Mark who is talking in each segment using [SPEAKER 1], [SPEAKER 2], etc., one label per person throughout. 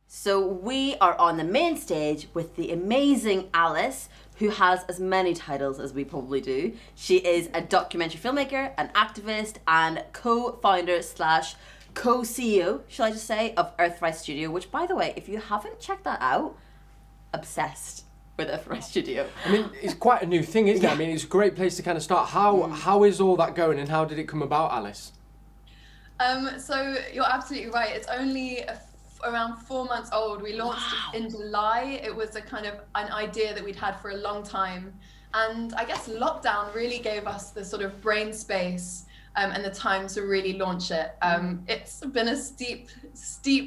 [SPEAKER 1] So we are on the main stage with the amazing Alice, who has as many titles as we probably do. She is a documentary filmmaker, an activist, and co-founder slash co-CEO, shall I just say, of Earthrise Studio, which, by the way, if you haven't checked that out, obsessed with Earthrise Studio.
[SPEAKER 2] I mean, it's quite a new thing, isn't it? I mean, it's a great place to kind of start. How is all that going, and how did it come about, Alice?
[SPEAKER 3] So you're absolutely right. It's only around 4 months old. We launched in July. It was an idea that we'd had for a long time. And I guess lockdown really gave us the sort of brain space and the time to really launch it. It's been a steep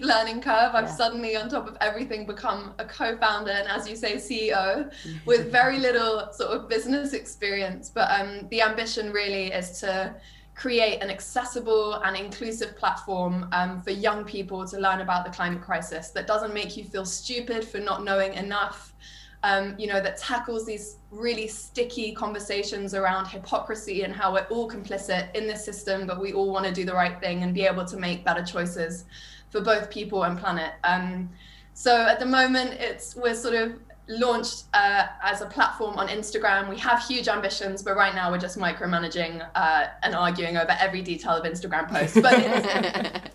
[SPEAKER 3] learning curve. I've suddenly, on top of everything, become a co-founder and, as you say, CEO with very little sort of business experience. But the ambition really is to create an accessible and inclusive platform for young people to learn about the climate crisis that doesn't make you feel stupid for not knowing enough, that tackles these really sticky conversations around hypocrisy and how we're all complicit in this system, but we all want to do the right thing and be able to make better choices for both people and planet. So at the moment, we're sort of launched as a platform on Instagram. We have huge ambitions, but right now we're just micromanaging and arguing over every detail of Instagram posts. But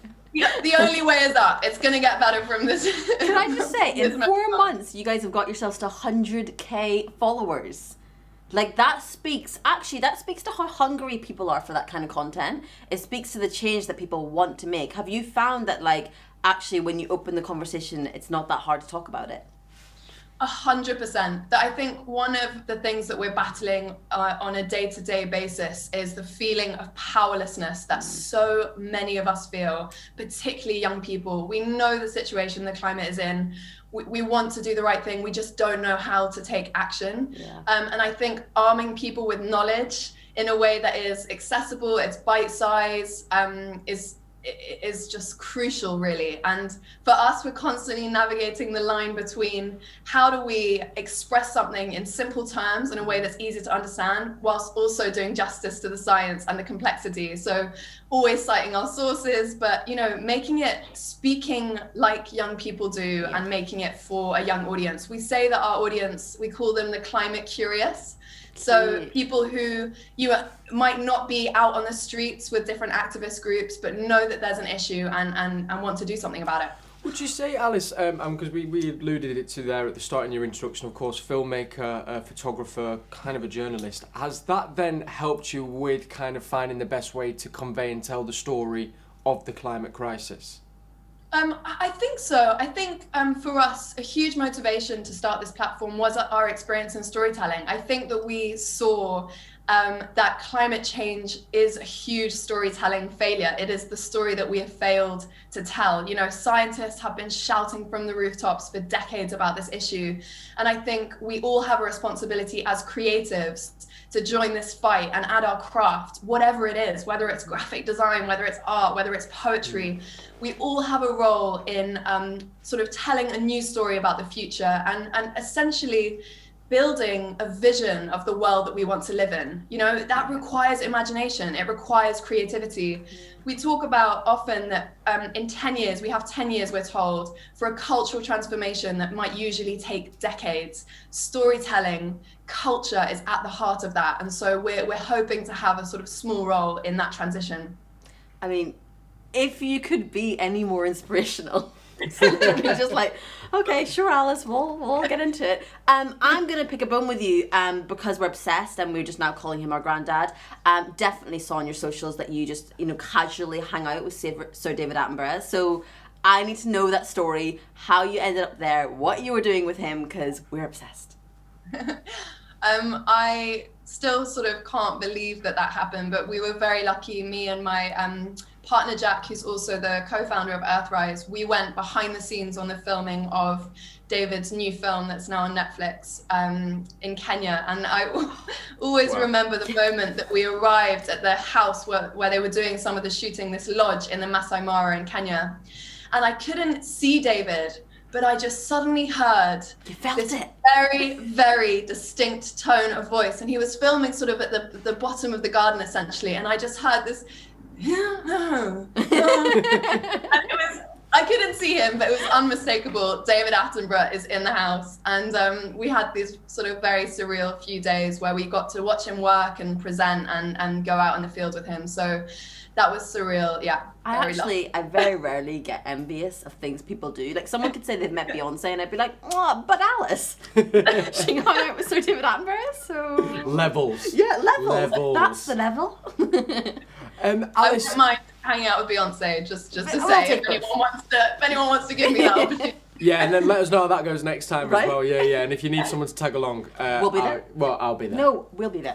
[SPEAKER 3] the only way is up. It's going to get better from this.
[SPEAKER 1] Can I just say, in 4 months, you guys have got yourselves to 100k followers. Like, that speaks to how hungry people are for that kind of content. It speaks to the change that people want to make. Have you found that, like, actually when you open the conversation, it's not that hard to talk about it?
[SPEAKER 3] 100%. I think one of the things that we're battling on a day-to-day basis is the feeling of powerlessness that so many of us feel, particularly young people. We know the situation the climate is in. We want to do the right thing. We just don't know how to take action.
[SPEAKER 1] Yeah.
[SPEAKER 3] And I think arming people with knowledge in a way that is accessible, it's bite-sized, is just crucial, really. And for us, we're constantly navigating the line between how do we express something in simple terms in a way that's easy to understand, whilst also doing justice to the science and the complexity. So always citing our sources, but making it speaking like young people do, and making it for a young audience. We say that our audience, we call them the climate curious. So people who might not be out on the streets with different activist groups, but know that there's an issue and want to do something about it.
[SPEAKER 2] Would you say, Alice, because we alluded it to there at the start in your introduction, of course, filmmaker, photographer, kind of a journalist. Has that then helped you with kind of finding the best way to convey and tell the story of the climate crisis?
[SPEAKER 3] I think so. I think for us, a huge motivation to start this platform was our experience in storytelling. I think that we saw that climate change is a huge storytelling failure. It is the story that we have failed to tell. Scientists have been shouting from the rooftops for decades about this issue. And I think we all have a responsibility as creatives to join this fight and add our craft, whatever it is, whether it's graphic design, whether it's art, whether it's poetry. We all have a role in sort of telling a new story about the future and essentially building a vision of the world that we want to live in. That requires imagination. It requires creativity. We talk about often that in 10 years, we have 10 years, we're told, for a cultural transformation that might usually take decades. Storytelling, culture is at the heart of that. And so we're hoping to have a sort of small role in that transition.
[SPEAKER 1] I mean, if you could be any more inspirational, you're just like, okay, sure, Alice, we'll get into it. I'm gonna pick a bone with you because we're obsessed and we're just now calling him our granddad. Definitely saw on your socials that you just casually hang out with Sir David Attenborough. So I need to know that story, how you ended up there, what you were doing with him, because we're obsessed.
[SPEAKER 3] I still sort of can't believe that happened, but we were very lucky. Me and my partner Jack, who's also the co-founder of Earthrise, we went behind the scenes on the filming of David's new film that's now on Netflix in Kenya. And I always remember the moment that we arrived at the house where they were doing some of the shooting, this lodge in the Masai Mara in Kenya. And I couldn't see David, but I just suddenly heard this very, very distinct tone of voice. And he was filming sort of at the bottom of the garden, essentially. And I just heard this, and I couldn't see see him, but it was unmistakable. David Attenborough is in the house. And we had these sort of very surreal few days where we got to watch him work and present and go out in the field with him. So that was surreal, yeah.
[SPEAKER 1] I very rarely get envious of things people do. Like, someone could say they've met Beyonce, and I'd be like, oh, but Alice, she hung out with Sir David Attenborough, so...
[SPEAKER 2] Levels.
[SPEAKER 1] Yeah, levels. That's the level.
[SPEAKER 2] Alice...
[SPEAKER 3] I wouldn't mind hanging out with Beyonce, just to say, if anyone wants to give me that opportunity.
[SPEAKER 2] Yeah, and then let us know how that goes next time
[SPEAKER 1] Right?
[SPEAKER 2] as well. Yeah. And if you need someone to tag along,
[SPEAKER 1] We'll be there.
[SPEAKER 2] I'll be there.
[SPEAKER 1] No, we'll be there.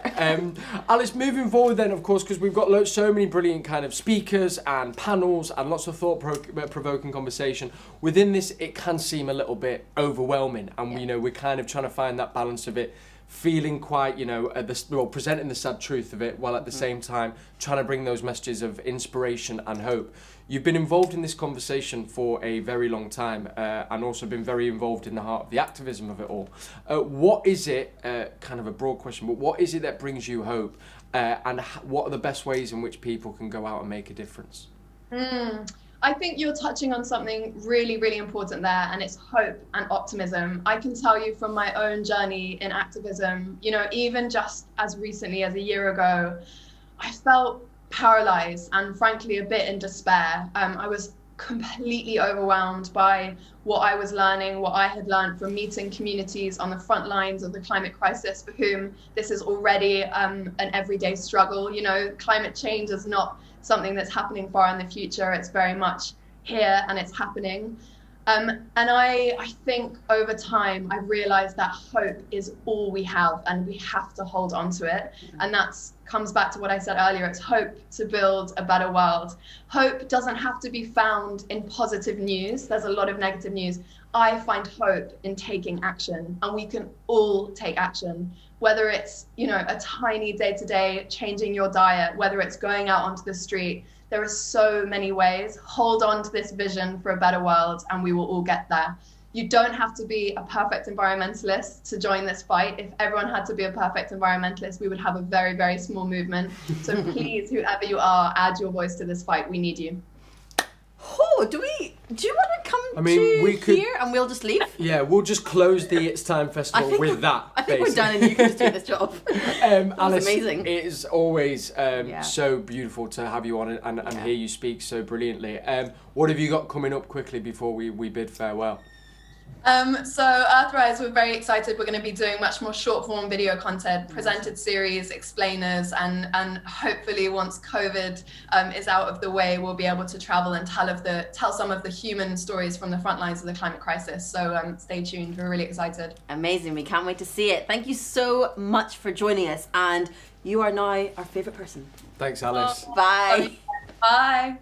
[SPEAKER 2] Alice, moving forward then, of course, because we've got so many brilliant kind of speakers and panels and lots of thought-provoking conversation. Within this, it can seem a little bit overwhelming, and we're kind of trying to find that balance of it feeling quite, presenting the sad truth of it, while at the same time trying to bring those messages of inspiration and hope. You've been involved in this conversation for a very long time, and also been very involved in the heart of the activism of it all. What is it, kind of a broad question, but what is it that brings you hope, and what are the best ways in which people can go out and make a difference?
[SPEAKER 3] I think you're touching on something really, really important there, and it's hope and optimism. I can tell you from my own journey in activism, even just as recently as a year ago, I felt paralyzed and frankly a bit in despair. I was completely overwhelmed by what I was learning, what I had learned from meeting communities on the front lines of the climate crisis, for whom this is already an everyday struggle. Climate change is not something that's happening far in the future. It's very much here and it's happening. And I think over time, I've realized that hope is all we have, and we have to hold on to it. And that comes back to what I said earlier. It's hope to build a better world. Hope doesn't have to be found in positive news. There's a lot of negative news. I find hope in taking action, and we can all take action. Whether it's, a tiny day-to-day changing your diet, whether it's going out onto the street, there are so many ways. Hold on to this vision for a better world, and we will all get there. You don't have to be a perfect environmentalist to join this fight. If everyone had to be a perfect environmentalist, we would have a very, very small movement. So please, whoever you are, add your voice to this fight. We need you.
[SPEAKER 1] Oh, do you want to come here and we'll just leave?
[SPEAKER 2] Yeah, we'll just close the It's Time Festival with that.
[SPEAKER 1] I think we're done and you can just do this job.
[SPEAKER 2] Alice,
[SPEAKER 1] amazing.
[SPEAKER 2] It is always so beautiful to have you on and hear you speak so brilliantly. What have you got coming up quickly before we bid farewell?
[SPEAKER 3] So Earthrise, we're very excited. We're going to be doing much more short form video content, presented series, explainers, and hopefully once COVID is out of the way, we'll be able to travel and tell some of the human stories from the front lines of the climate crisis. So stay tuned. We're really excited.
[SPEAKER 1] Amazing. We can't wait to see it. Thank you so much for joining us. And you are now our favourite person.
[SPEAKER 2] Thanks, Alice.
[SPEAKER 1] Bye.
[SPEAKER 3] Bye.